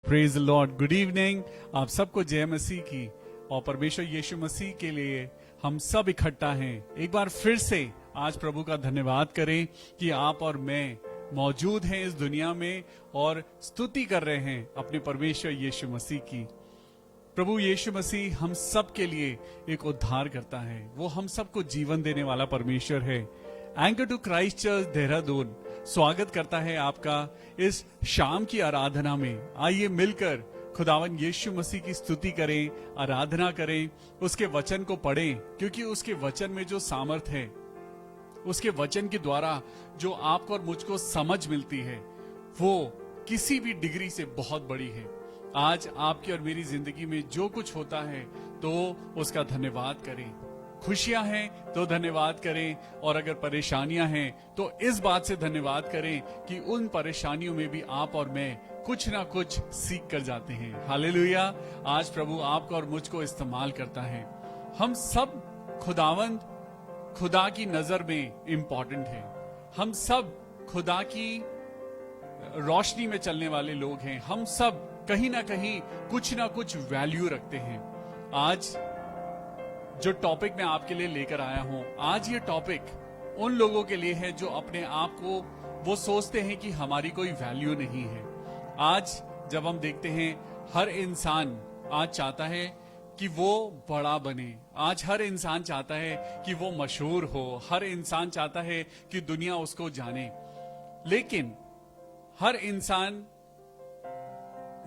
Praise the Lord. Good evening. आप सबको जय मसीह की और परमेश्वर यीशु मसीह के लिए हम सब इकट्ठा हैं। एक बार फिर से आज प्रभु का धन्यवाद करें कि आप और मैं मौजूद हैं इस दुनिया में और स्तुति कर रहे हैं अपने परमेश्वर यीशु मसीह की। प्रभु यीशु मसीह हम सब के लिए एक उद्धार करता है। वो हम सबको जीवन देने वाला परमेश्वर है। Anchor to Christ Church Dehradun स्वागत करता है आपका इस शाम की आराधना में। आइए मिलकर खुदावन यीशु मसीह की स्तुति करें, आराधना करें, उसके वचन को पढ़ें, क्योंकि उसके वचन में जो सामर्थ है, उसके वचन के द्वारा जो आपको और मुझको समझ मिलती है, वो किसी भी डिग्री से बहुत बड़ी है। आज आपकी और मेरी जिंदगी में जो कुछ होता है तो उसका धन्यवाद करें। खुशियां हैं तो धन्यवाद करें, और अगर परेशानियां हैं तो इस बात से धन्यवाद करें कि उन परेशानियों में भी आप और मैं कुछ ना कुछ सीख कर जाते हैं। हालेलुया। आज प्रभु आपको और मुझको इस्तेमाल करता है। हम सब खुदावंद खुदा की नजर में इंपॉर्टेंट है। हम सब खुदा की रोशनी में चलने वाले लोग हैं। हम सब कहीं ना कहीं कुछ ना कुछ वैल्यू रखते हैं। आज जो टॉपिक मैं आपके लिए लेकर आया हूं, आज ये टॉपिक उन लोगों के लिए है जो अपने आप को वो सोचते हैं कि हमारी कोई वैल्यू नहीं है। आज जब हम देखते हैं, हर इंसान आज चाहता है कि वो बड़ा बने। आज हर इंसान चाहता है कि वो मशहूर हो। हर इंसान चाहता है कि दुनिया उसको जाने। लेकिन हर इंसान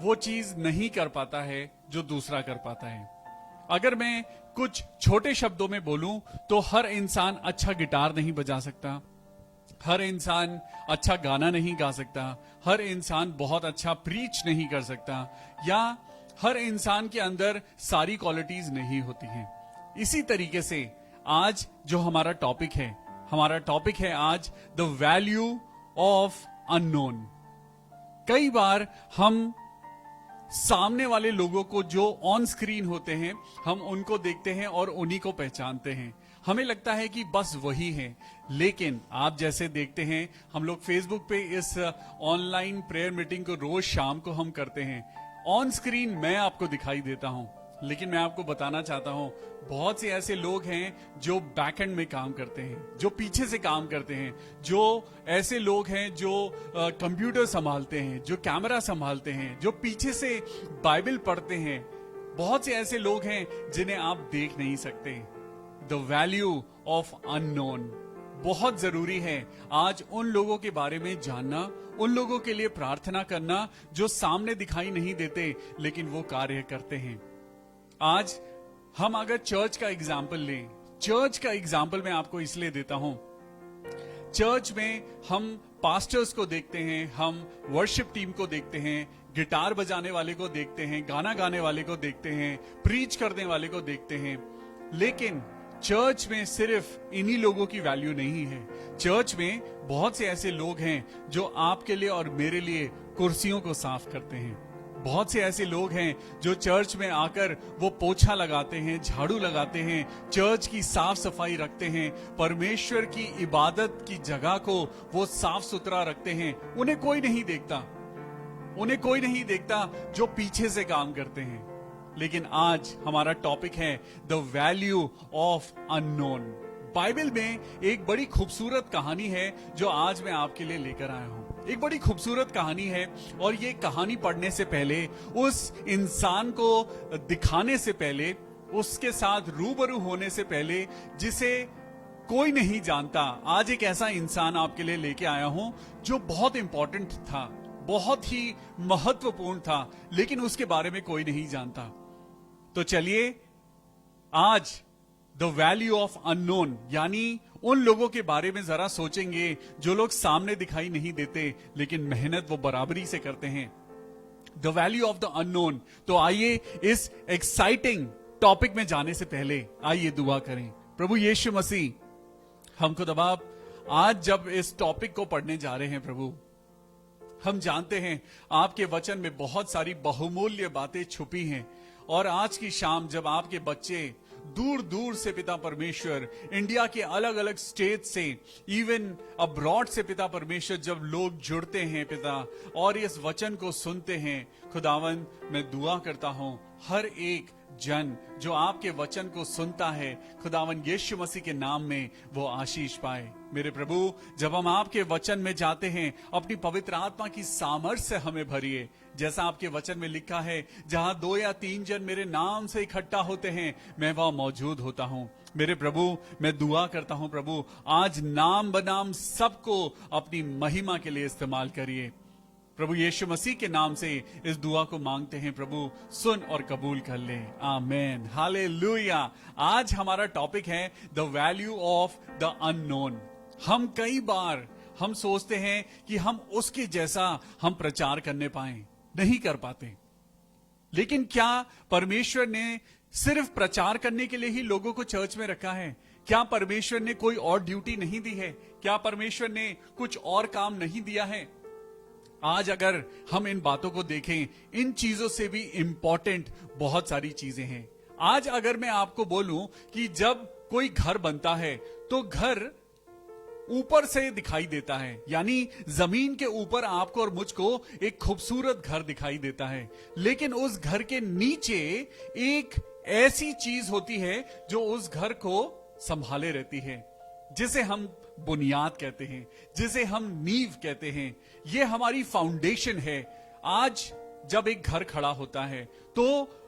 वो चीज नहीं कर पाता है जो दूसरा कर पाता है। अगर मैं कुछ छोटे शब्दों में बोलूं तो हर इंसान अच्छा गिटार नहीं बजा सकता, हर इंसान अच्छा गाना नहीं गा सकता, हर इंसान बहुत अच्छा प्रीच नहीं कर सकता, या हर इंसान के अंदर सारी क्वालिटीज नहीं होती हैं। इसी तरीके से आज जो हमारा टॉपिक है आज द वैल्यू ऑफ अननोन। कई बार हम सामने वाले लोगों को जो ऑन स्क्रीन होते हैं, हम उनको देखते हैं और उन्हीं को पहचानते हैं। हमें लगता है कि बस वही है। लेकिन आप जैसे देखते हैं, हम लोग फेसबुक पे इस ऑनलाइन प्रेयर मीटिंग को रोज शाम को हम करते हैं। ऑन स्क्रीन मैं आपको दिखाई देता हूं, लेकिन मैं आपको बताना चाहता हूं, बहुत से ऐसे लोग हैं जो बैक एंड में काम करते हैं, जो पीछे से काम करते हैं, जो ऐसे लोग हैं जो कंप्यूटर संभालते हैं, जो कैमरा संभालते हैं, जो पीछे से बाइबल पढ़ते हैं। बहुत से ऐसे लोग हैं जिन्हें आप देख नहीं सकते। द वैल्यू ऑफ अननोन बहुत जरूरी है। आज उन लोगों के बारे में जानना, उन लोगों के लिए प्रार्थना करना जो सामने दिखाई नहीं देते लेकिन वो कार्य करते हैं। आज हम अगर चर्च का एग्जाम्पल लें, चर्च का एग्जाम्पल मैं आपको इसलिए देता हूं, चर्च में हम पास्टर्स को देखते हैं, हम वर्शिप टीम को देखते हैं, गिटार बजाने वाले को देखते हैं, गाना गाने वाले को देखते हैं, प्रीच करने वाले को देखते हैं। लेकिन चर्च में सिर्फ इन्हीं लोगों की वैल्यू नहीं है। चर्च में बहुत से ऐसे लोग हैं जो आपके लिए और मेरे लिए कुर्सियों को साफ करते हैं। बहुत से ऐसे लोग हैं जो चर्च में आकर वो पोछा लगाते हैं, झाड़ू लगाते हैं, चर्च की साफ सफाई रखते हैं, परमेश्वर की इबादत की जगह को वो साफ सुथरा रखते हैं। उन्हें कोई नहीं देखता जो पीछे से काम करते हैं। लेकिन आज हमारा टॉपिक है the value of unknown. Bible में एक बड़ी खूबसूरत कहानी है जो आज मैं आपके लिए लेकर आया हूं। एक बड़ी खूबसूरत कहानी है, और ये कहानी पढ़ने से पहले, उस इंसान को दिखाने से पहले, उसके साथ रूबरू होने से पहले जिसे कोई नहीं जानता, आज एक ऐसा इंसान आपके लिए लेके आया हूं जो बहुत इंपॉर्टेंट था, बहुत ही महत्वपूर्ण था, लेकिन उसके बारे में कोई नहीं जानता। तो चलिए आज द वैल्यू ऑफ अननोन, यानी उन लोगों के बारे में जरा सोचेंगे जो लोग सामने दिखाई नहीं देते लेकिन मेहनत वो बराबरी से करते हैं। The value of the unknown. तो आइए इस एक्साइटिंग टॉपिक में जाने से पहले आइए दुआ करें। प्रभु यीशु मसीह, हम खुद अब आज जब इस टॉपिक को पढ़ने जा रहे हैं प्रभु, हम जानते हैं आपके वचन में बहुत सारी बहुमूल्य बातें छुपी हैं, और आज की शाम जब आपके बच्चे दूर दूर से पिता परमेश्वर, इंडिया के अलग अलग स्टेट से, इवन अब्रॉड से पिता परमेश्वर, जब लोग जुड़ते हैं पिता और इस वचन को सुनते हैं, खुदावन मैं दुआ करता हूं हर एक जन जो आपके वचन को सुनता है, खुदावन यीशु मसीह के नाम में वो आशीष पाए। मेरे प्रभु, जब हम आपके वचन में जाते हैं, अपनी पवित्र आत्मा की सामर्थ्य से हमें भरिए, जैसा आपके वचन में लिखा है, जहां 2 या 3 जन मेरे नाम से इकट्ठा होते हैं, मैं वहां मौजूद होता हूं। मेरे प्रभु, मैं दुआ करता हूं प्रभु, आज नाम बनाम सबको अपनी महिमा के लिए इस्तेमाल करिए। प्रभु यीशु मसीह के नाम से इस दुआ को मांगते हैं प्रभु, सुन और कबूल कर ले। आमेन, हालेलुया। आज हमारा टॉपिक है the value of the unknown. हम कई बार हम सोचते हैं कि हम उसके जैसा हम प्रचार करने पाए, नहीं कर पाते। लेकिन क्या परमेश्वर ने सिर्फ प्रचार करने के लिए ही लोगों को चर्च में रखा है? क्या परमेश्वर ने कोई और ड्यूटी नहीं दी है? क्या परमेश्वर ने कुछ और काम नहीं दिया है? आज अगर हम इन बातों को देखें, इन चीजों से भी इंपॉर्टेंट बहुत सारी चीजें हैं। आज अगर मैं आपको बोलूं कि जब कोई घर बनता है तो घर ऊपर से दिखाई देता है, यानी जमीन के ऊपर आपको और मुझको एक खूबसूरत घर दिखाई देता है, लेकिन उस घर के नीचे एक ऐसी चीज होती है जो उस घर को संभाले रहती है, जिसे हम बुनियाद कहते हैं, जिसे हम नींव कहते हैं। ये हमारी फाउंडेशन है। आज जब एक घर खड़ा होता है तो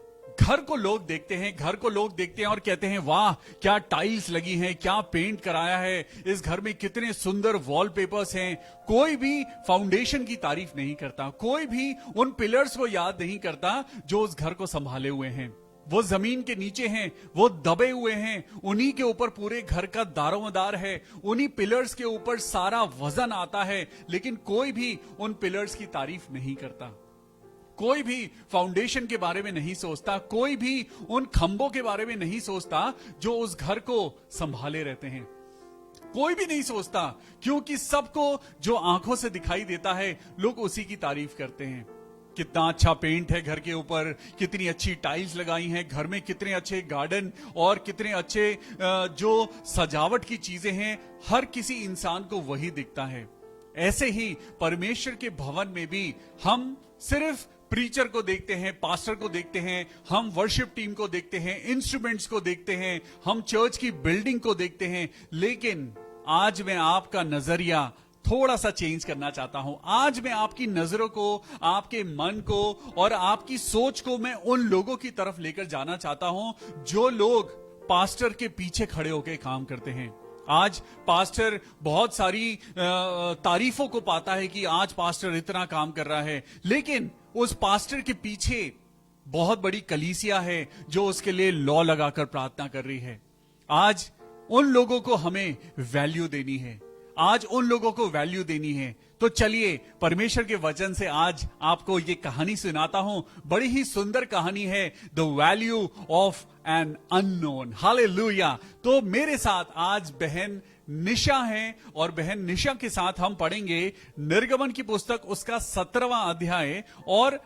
घर को लोग देखते हैं, घर को लोग देखते हैं और कहते हैं वाह क्या टाइल्स लगी हैं, क्या पेंट कराया है, इस घर में कितने सुंदर वॉलपेपर्स हैं। कोई भी फाउंडेशन की तारीफ नहीं करता, कोई भी उन पिलर्स को याद नहीं करता जो उस घर को संभाले हुए हैं। वो जमीन के नीचे हैं, वो दबे हुए हैं, उन्हीं के ऊपर पूरे घर का दारोमदार है, उन्हीं पिलर्स के ऊपर सारा वजन आता है, लेकिन कोई भी उन पिलर्स की तारीफ नहीं करता, कोई भी फाउंडेशन के बारे में नहीं सोचता, कोई भी उन खंभों के बारे में नहीं सोचता जो उस घर को संभाले रहते हैं। कोई भी नहीं सोचता, क्योंकि सबको जो आंखों से दिखाई देता है लोग उसी की तारीफ करते हैं। कितना अच्छा पेंट है घर के ऊपर, कितनी अच्छी टाइल्स लगाई हैं घर में, कितने अच्छे गार्डन और कितने अच्छे जो सजावट की चीजें हैं, हर किसी इंसान को वही दिखता है। ऐसे ही परमेश्वर के भवन में भी हम सिर्फ प्रीचर को देखते हैं, पास्टर को देखते हैं, हम वर्शिप टीम को देखते हैं, इंस्ट्रूमेंट्स को देखते हैं, हम चर्च की बिल्डिंग को देखते हैं। लेकिन आज मैं आपका नजरिया थोड़ा सा चेंज करना चाहता हूं। आज मैं आपकी नजरों को, आपके मन को और आपकी सोच को मैं उन लोगों की तरफ लेकर जाना चाहता हूं जो लोग पास्टर के पीछे खड़े होकर काम करते हैं। आज पास्टर बहुत सारी तारीफों को पाता है कि आज पास्टर इतना काम कर रहा है, लेकिन उस पास्टर के पीछे बहुत बड़ी कलीसिया है जो उसके लिए लॉ लगाकर प्रार्थना कर रही है। आज उन लोगों को हमें वैल्यू देनी है, आज उन लोगों को वैल्यू देनी है। तो चलिए परमेश्वर के वचन से आज आपको ये कहानी सुनाता हूं। बड़ी ही सुंदर कहानी है, the value of an unknown. Hallelujah. तो मेरे साथ आज बहन निशा है और बहन निशा के साथ हम पढ़ेंगे निर्गमन की पुस्तक, उसका 17वां अध्याय और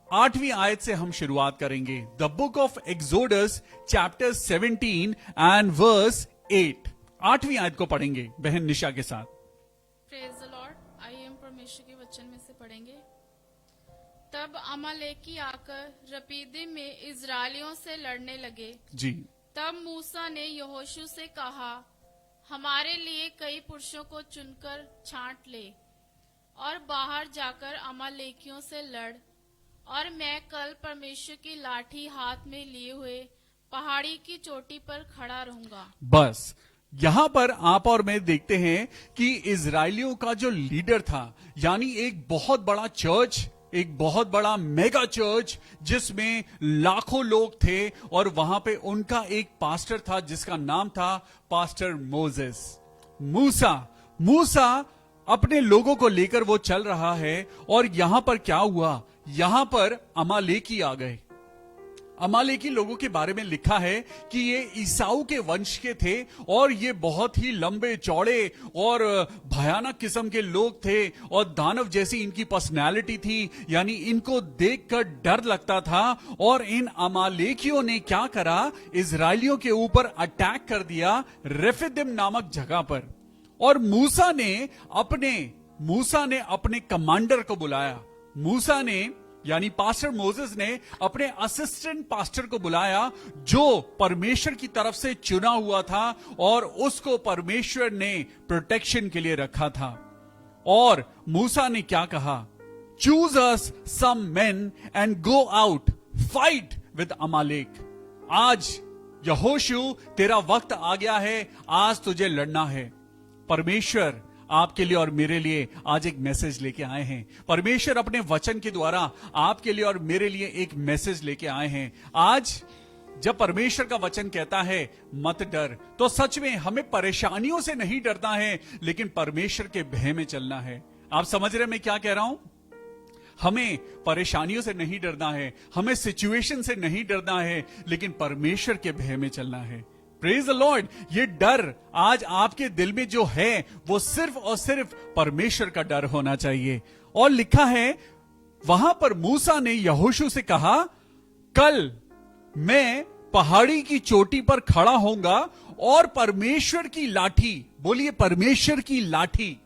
8वीं आयत से हम शुरुआत करेंगे। The book of Exodus chapter 17 and verse 8। 8वीं आयत को पढ़ेंगे बहन निशा के साथ। Praise the Lord. आइए हम परमेश्वर के वचन में से पढ़ेंगे। तब अमालेकी आकर रपीदिम में इजरायलियों से लड़ने लगे जी। तब मूसा ने यहोशू से कहा, हमारे लिए कई पुरुषों को चुनकर छांट ले और बाहर जाकर अमालेकियों से लड़, और मैं कल परमेश्वर की लाठी हाथ में लिए हुए पहाड़ी की चोटी पर खड़ा रहूंगा। बस यहां पर आप और मैं देखते हैं कि इजरायलियों का जो लीडर था, यानी एक बहुत बड़ा चर्च, एक बहुत बड़ा मेगा चर्च जिसमें लाखों लोग थे, और वहां पे उनका एक पास्टर था जिसका नाम था पास्टर मोसेस। मूसा अपने लोगों को लेकर वो चल रहा है, और यहां पर क्या हुआ, यहां पर अमालेकी आ गए। अमालेकी लोगों के बारे में लिखा है कि ये ईसाऊ के वंश के थे और ये बहुत ही लंबे चौड़े और भयानक किस्म के लोग थे और दानव जैसी इनकी पर्सनैलिटी थी, यानी इनको देखकर डर लगता था। और इन अमालेकियों ने क्या करा, इजरायलियों के ऊपर अटैक कर दिया रेफिदिम नामक जगह पर। और मूसा ने अपने कमांडर को बुलाया। मूसा ने यानी पास्टर मोसेस ने अपने असिस्टेंट पास्टर को बुलाया, जो परमेश्वर की तरफ से चुना हुआ था और उसको परमेश्वर ने प्रोटेक्शन के लिए रखा था। और मूसा ने क्या कहा, choose us some men and go out fight with Amalek. आज यहोशू तेरा वक्त आ गया है, आज तुझे लड़ना है। परमेश्वर आपके लिए और मेरे लिए आज एक मैसेज लेके आए हैं। परमेश्वर अपने वचन के द्वारा आपके लिए और मेरे लिए एक मैसेज लेके आए हैं। आज जब परमेश्वर का वचन कहता है मत डर, तो सच में हमें परेशानियों से नहीं डरना है, लेकिन परमेश्वर के भय में चलना है। आप समझ रहे मैं क्या कह रहा हूं? हमें परेशानियों से नहीं डरना है, हमें सिचुएशन से नहीं डरना है, लेकिन परमेश्वर के भय में चलना है। Praise the Lord. ये डर आज आपके दिल में जो है वो सिर्फ और सिर्फ परमेश्वर का डर होना चाहिए। और लिखा है वहां पर मूसा ने यहोशू से कहा, कल मैं पहाड़ी की चोटी पर खड़ा होऊंगा और परमेश्वर की लाठी, बोलिए परमेश्वर की लाठी,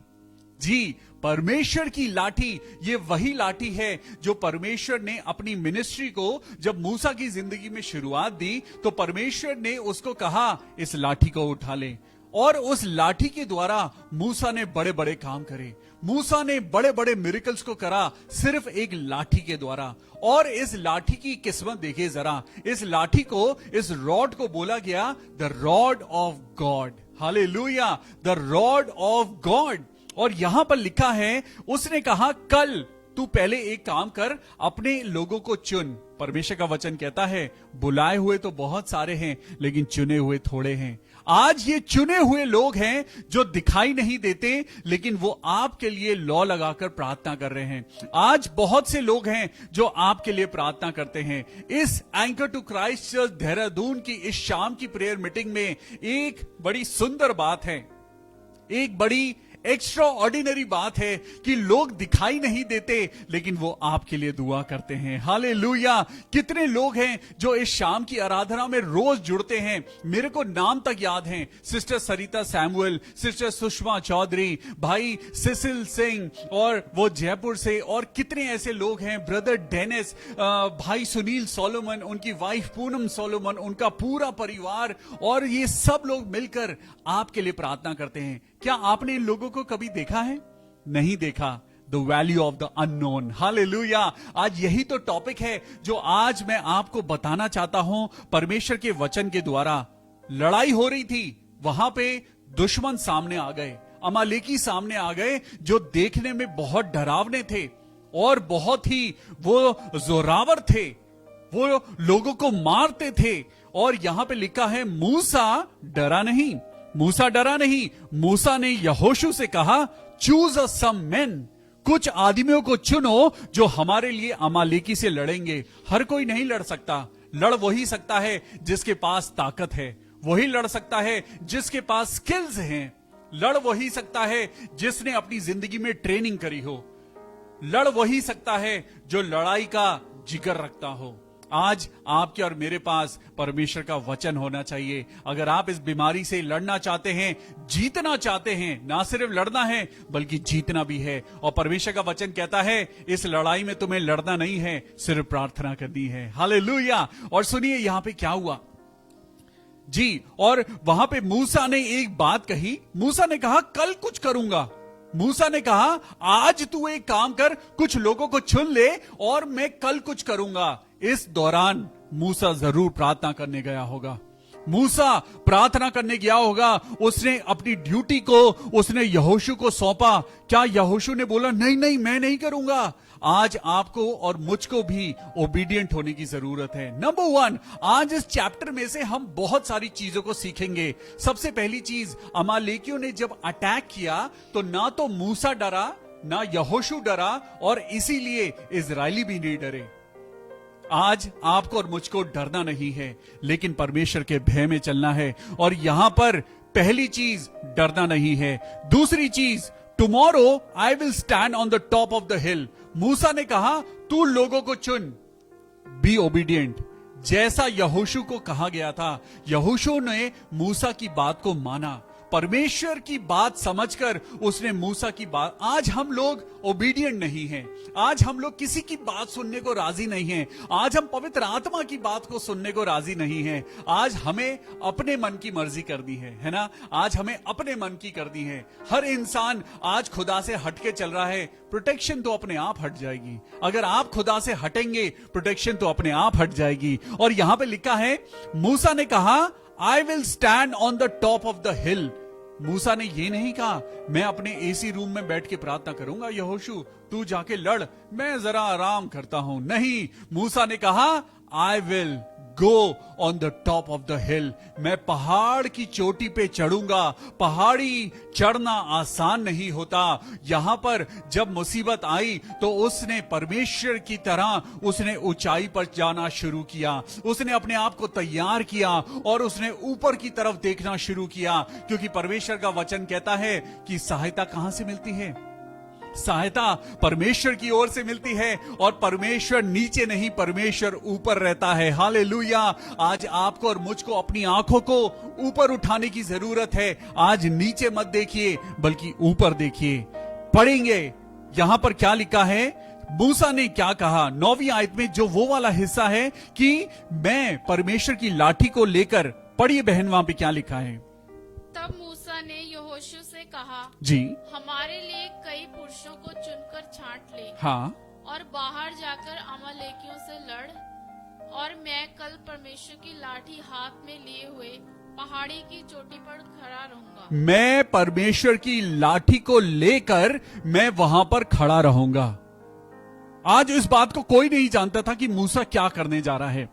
जी परमेश्वर की लाठी, ये वही लाठी है जो परमेश्वर ने अपनी मिनिस्ट्री को जब मूसा की जिंदगी में शुरुआत दी तो परमेश्वर ने उसको कहा इस लाठी को उठा ले। और उस लाठी के द्वारा मूसा ने बड़े बड़े काम करे, मूसा ने बड़े बड़े मिरेकल्स को करा सिर्फ एक लाठी के द्वारा। और इस लाठी की किस्मत देखिए जरा, इस लाठी को, इस रॉड को बोला गया the rod of God. Hallelujah, the rod of God. और यहां पर लिखा है उसने कहा कल तू पहले एक काम कर, अपने लोगों को चुन। परमेश्वर का वचन कहता है बुलाए हुए तो बहुत सारे हैं लेकिन चुने हुए थोड़े हैं। आज ये चुने हुए लोग हैं जो दिखाई नहीं देते, लेकिन वो आपके लिए लौ लगाकर प्रार्थना कर रहे हैं। आज बहुत से लोग हैं जो आपके लिए प्रार्थना करते हैं। इस Anchor to Christ Church Dehradun की इस शाम की प्रेयर मीटिंग में एक बड़ी सुंदर बात है, एक बड़ी एक्स्ट्रा ऑर्डिनरी बात है कि लोग दिखाई नहीं देते लेकिन वो आपके लिए दुआ करते हैं। हालेलुया। कितने लोग हैं जो इस शाम की आराधना में रोज जुड़ते हैं। मेरे को नाम तक याद हैं, सिस्टर सरिता सैमुअल, सिस्टर सुषमा चौधरी, भाई सिसिल सिंह, और वो जयपुर से, और कितने ऐसे लोग हैं, ब्रदर डेनिस, भाई सुनील सोलोमन, उनकी वाइफ पूनम सोलोमन, उनका पूरा परिवार, और ये सब लोग मिलकर आपके लिए प्रार्थना करते हैं। क्या आपने इन लोगों को कभी देखा है? नहीं देखा। The value of the unknown. Hallelujah. आज यही तो टॉपिक है जो आज मैं आपको बताना चाहता हूं। परमेश्वर के वचन के द्वारा लड़ाई हो रही थी, वहां पे दुश्मन सामने आ गए, अमालेकी सामने आ गए जो देखने में बहुत डरावने थे और बहुत ही वो जोरावर थे, वो लोगों को मारते थे। और यहां पे लिखा है मूसा डरा नहीं, मूसा डरा नहीं। मूसा ने यहोशू से कहा चूज अ सम मेन, कुछ आदमियों को चुनो जो हमारे लिए अमालेकी से लड़ेंगे। हर कोई नहीं लड़ सकता, लड़ वही सकता है जिसके पास ताकत है, वही लड़ सकता है जिसके पास स्किल्स हैं, लड़ वही सकता है जिसने अपनी जिंदगी में ट्रेनिंग करी हो, लड़ वही सकता है जो लड़ाई का जिगर रखता हो। आज आपके और मेरे पास परमेश्वर का वचन होना चाहिए। अगर आप इस बीमारी से लड़ना चाहते हैं, जीतना चाहते हैं, ना सिर्फ लड़ना है बल्कि जीतना भी है। और परमेश्वर का वचन कहता है इस लड़ाई में तुम्हें लड़ना नहीं है, सिर्फ प्रार्थना करनी है। हालेलुया। और सुनिए यहां पे क्या हुआ जी। और वहां पे मूसा ने एक बात कही, मूसा ने कहा कल कुछ करूंगा। मूसा ने कहा आज तू एक काम कर, कुछ लोगों को चुन ले और मैं कल कुछ करूंगा। इस दौरान मूसा जरूर प्रार्थना करने गया होगा, मूसा प्रार्थना करने गया होगा। उसने अपनी ड्यूटी को उसने यहोशू को सौंपा। क्या यहोशू ने बोला नहीं नहीं मैं नहीं करूंगा? आज आपको और मुझको भी ओबीडियंट होने की जरूरत है। नंबर 1, आज इस चैप्टर में से हम बहुत सारी चीजों को सीखेंगे। सबसे पहली चीज, अमालेकियों ने जब अटैक किया तो ना तो मूसा डरा, ना यहोशू डरा, और इसीलिए इजरायली भी नहीं डरे। आज आपको और मुझको डरना नहीं है, लेकिन परमेश्वर के भय में चलना है। और यहां पर पहली चीज डरना नहीं है। दूसरी चीज, tomorrow I will stand on the top of the hill. मूसा ने कहा तू लोगों को चुन, बी ओबीडियंट। जैसा यहोशू को कहा गया था, यहोशू ने मूसा की बात को माना, परमेश्वर की बात समझकर उसने मूसा की बात। आज हम लोग ओबीडियंट नहीं हैं, आज हम लोग किसी की बात सुनने को राजी नहीं हैं, आज हम पवित्र आत्मा की बात को सुनने को राजी नहीं हैं। आज हमें अपने मन की मर्जी करनी है ना? आज हमें अपने मन की करनी है। हर इंसान आज खुदा से हटके चल रहा है, प्रोटेक्शन तो अपने आप हट जाएगी। अगर आप खुदा से हटेंगे, प्रोटेक्शन तो अपने आप हट जाएगी। और यहां पे लिखा है, मूसा ने कहा I will stand on the top of the hill. मूसा ने ये नहीं कहा मैं अपने एसी रूम में बैठ के प्रार्थना करूंगा, यहोशू तू जाके लड़, मैं जरा आराम करता हूं। नहीं, मूसा ने कहा I will go on the top of the हिल। मैं पहाड़ की चोटी पे चढ़ूंगा। पहाड़ी चढ़ना आसान नहीं होता। यहां पर जब मुसीबत आई तो उसने परमेश्वर की तरह उसने ऊंचाई पर जाना शुरू किया। उसने अपने आप को तैयार किया और उसने ऊपर की तरफ देखना शुरू किया, क्योंकि परमेश्वर का वचन कहता है कि सहायता कहां से मिलती है? सहायता परमेश्वर की ओर से मिलती है। और परमेश्वर नीचे नहीं, परमेश्वर ऊपर रहता है। हालेलुया। आज आपको और मुझको अपनी आंखों को ऊपर उठाने की जरूरत है। आज नीचे मत देखिए, बल्कि ऊपर देखिए। पढ़ेंगे यहां पर क्या लिखा है, मूसा ने क्या कहा 9वीं आयत में, जो वो वाला हिस्सा है कि मैं परमेश्वर की लाठी को लेकर। पढ़िए बहन, वहां पे क्या लिखा है। तब मूसा ने यहोशू से कहा जी, हमारे लिए कई पुरुषों को चुनकर छांट ले, हाँ, और बाहर जाकर अमालेकियों से लड़, और मैं कल परमेश्वर की लाठी हाथ में लिए हुए पहाड़ी की चोटी पर खड़ा रहूंगा। मैं परमेश्वर की लाठी को लेकर मैं वहां पर खड़ा रहूंगा। आज इस बात को कोई नहीं जानता था कि मूसा क्या करने जा रहा है।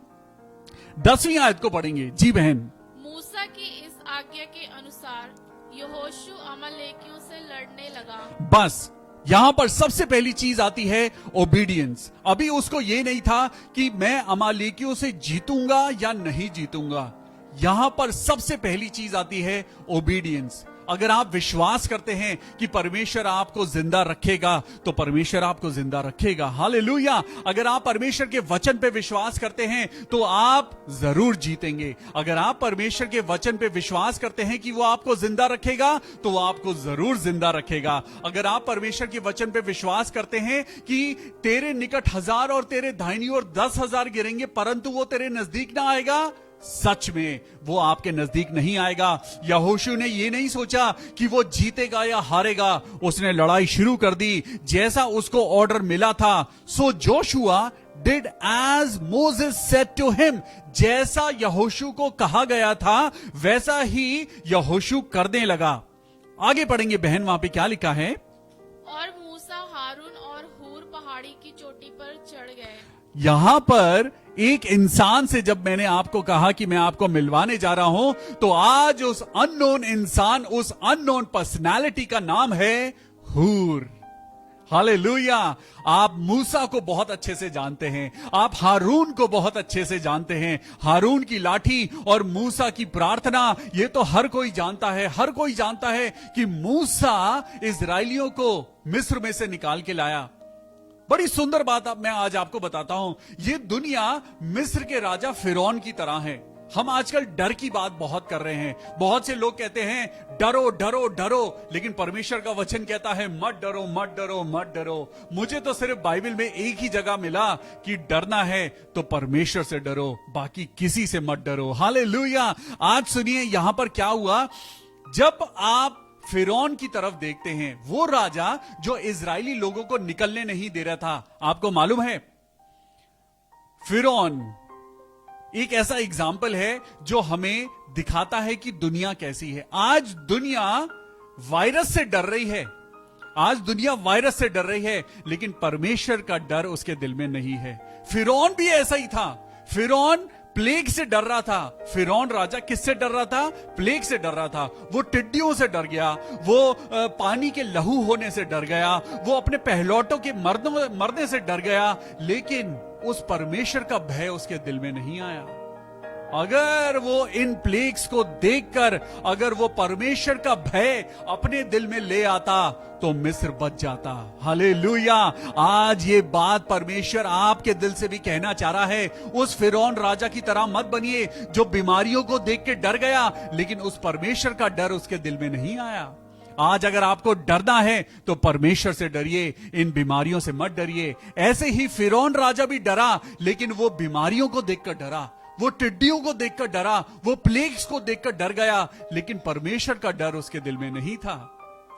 10वीं आयत को पढ़ेंगे। जी बहन। मूसा की इस आज्ञा के अनुसार यहोशू अमालेकियों से लड़ने लगा। बस यहां पर सबसे पहली चीज आती है ओबीडियंस। अभी उसको ये नहीं था कि मैं अमालेकियों से जीतूंगा या नहीं जीतूंगा। यहां पर सबसे पहली चीज आती है ओबीडियंस। अगर आप विश्वास करते हैं कि परमेश्वर आपको जिंदा रखेगा, तो परमेश्वर आपको जिंदा रखेगा। हालेलुया। अगर आप परमेश्वर के वचन पे विश्वास करते हैं तो आप जरूर जीतेंगे। अगर आप परमेश्वर के वचन पे विश्वास करते हैं कि वो आपको जिंदा रखेगा, तो वो आपको जरूर जिंदा रखेगा। अगर आप परमेश्वर के वचन पे विश्वास करते हैं कि तेरे निकट 1000 और तेरे दाहिनी ओर 10,000 गिरेंगे, परंतु वो तेरे नजदीक ना आएगा, सच में वो आपके नजदीक नहीं आएगा। यहोशू ने ये नहीं सोचा कि वो जीतेगा या हारेगा, उसने लड़ाई शुरू कर दी। जैसा उसको ऑर्डर मिला था, so Joshua did as Moses said to him. जैसा यहोशू को कहा गया था वैसा ही यहोशू करने लगा। आगे पढ़ेंगे बहन, वहां पे क्या लिखा है। और मूसा, हारून और हूर पहाड़ी की चोटी पर चढ़ गए। यहां पर एक इंसान से जब मैंने आपको कहा कि मैं आपको मिलवाने जा रहा हूं, तो आज उस अननोन इंसान, उस अननोन पर्सनालिटी का नाम है हूर। हालेलुया। आप मूसा को बहुत अच्छे से जानते हैं, आप हारून को बहुत अच्छे से जानते हैं। हारून की लाठी और मूसा की प्रार्थना, ये तो हर कोई जानता है। हर कोई जानता है कि मूसा इजरायलियों को मिस्र में से निकाल के लाया। बड़ी सुंदर बात अब मैं आज आपको बताता हूं। ये दुनिया मिस्र के राजा फिरौन की तरह है। हम आजकल डर की बात बहुत कर रहे हैं। बहुत से लोग कहते हैं डरो डरो डरो, लेकिन परमेश्वर का वचन कहता है मत डरो मत डरो मत डरो। मुझे तो सिर्फ बाइबल में एक ही जगह मिला कि डरना है तो परमेश्वर से डरो, बाकी किसी से मत डरो। हालेलुया। आज सुनिए यहां पर क्या हुआ। जब आप फिरौन की तरफ देखते हैं, वो राजा जो इजरायली लोगों को निकलने नहीं दे रहा था, आपको मालूम है फिरौन एक ऐसा एग्जाम्पल है जो हमें दिखाता है कि दुनिया कैसी है। आज दुनिया वायरस से डर रही है। आज दुनिया वायरस से डर रही है, लेकिन परमेश्वर का डर उसके दिल में नहीं है। फिरौन भी ऐसा ही था। फिरौन प्लेग से डर रहा था। फिरौन राजा किससे डर रहा था? प्लेग से डर रहा था। वो टिड्डियों से डर गया, वो पानी के लहू होने से डर गया, वो अपने पहलौटों के मरने से डर गया। लेकिन उस परमेश्वर का भय उसके दिल में नहीं आया। अगर वो इन प्लेग्स को देखकर अगर वो परमेश्वर का भय अपने दिल में ले आता तो मिस्र बच जाता। हालेलुया। आज ये बात परमेश्वर आपके दिल से भी कहना चाह रहा है। उस फिरौन राजा की तरह मत बनिए जो बीमारियों को देख के डर गया, लेकिन उस परमेश्वर का डर उसके दिल में नहीं आया। आज अगर आपको डरना है तो परमेश्वर से डरिए, इन बीमारियों से मत डरिए। ऐसे ही फिरौन राजा भी डरा, लेकिन वो बीमारियों को देखकर डरा, वो टिड्डियों को देखकर डरा, वो प्लेग्स को देखकर डर गया, लेकिन परमेश्वर का डर उसके दिल में नहीं था।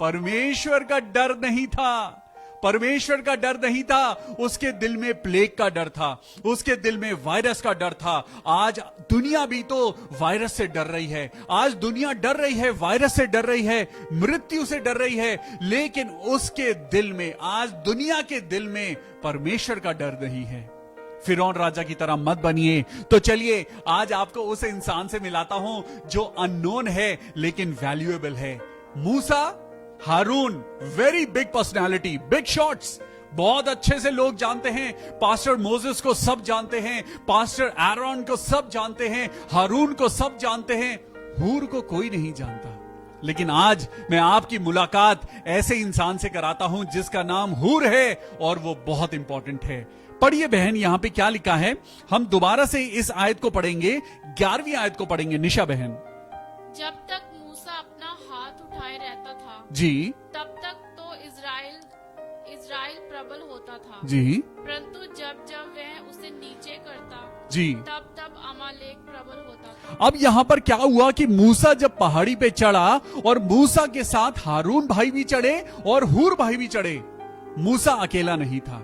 परमेश्वर का डर नहीं था, परमेश्वर का डर नहीं था। उसके दिल में प्लेग का डर था, उसके दिल में वायरस का डर था। आज दुनिया भी तो वायरस से डर रही है, आज दुनिया डर रही है, वायरस से डर रही है, मृत्यु से डर रही है, लेकिन उसके दिल में, आज दुनिया के दिल में परमेश्वर का डर नहीं है। फिरौन राजा की तरह मत बनिए। तो चलिए आज आपको उस इंसान से मिलाता हूं जो अननोन है लेकिन वैल्यूएबल है। मूसा, हारून, very big personality, big shots, बहुत अच्छे से लोग जानते हैं। पास्टर मोसेस को सब जानते हैं, पास्टर एरोन को सब जानते हैं, हारून को सब जानते हैं, हूर को कोई नहीं जानता। लेकिन आज मैं आपकी मुलाकात ऐसे इंसान से कराता हूं जिसका नाम हूर है और वो बहुत इंपॉर्टेंट है। पढ़िए बहन, यहां पे क्या लिखा है। हम दोबारा से इस आयत को पढ़ेंगे, 11वीं आयत को पढ़ेंगे। निशा बहन, जब तक मूसा अपना हाथ उठाए रहता था जी, तब तक तो इज़राइल प्रबल होता था जी, परंतु जब जब वह उसे नीचे करता जी, तब तब अमालेक प्रबल होता था। अब यहां पर क्या हुआ कि मूसा जब पहाड़ी पे चढ़ा और मूसा के साथ हारून भाई भी चढ़े और हूर भाई भी चढ़े, मूसा अकेला नहीं था।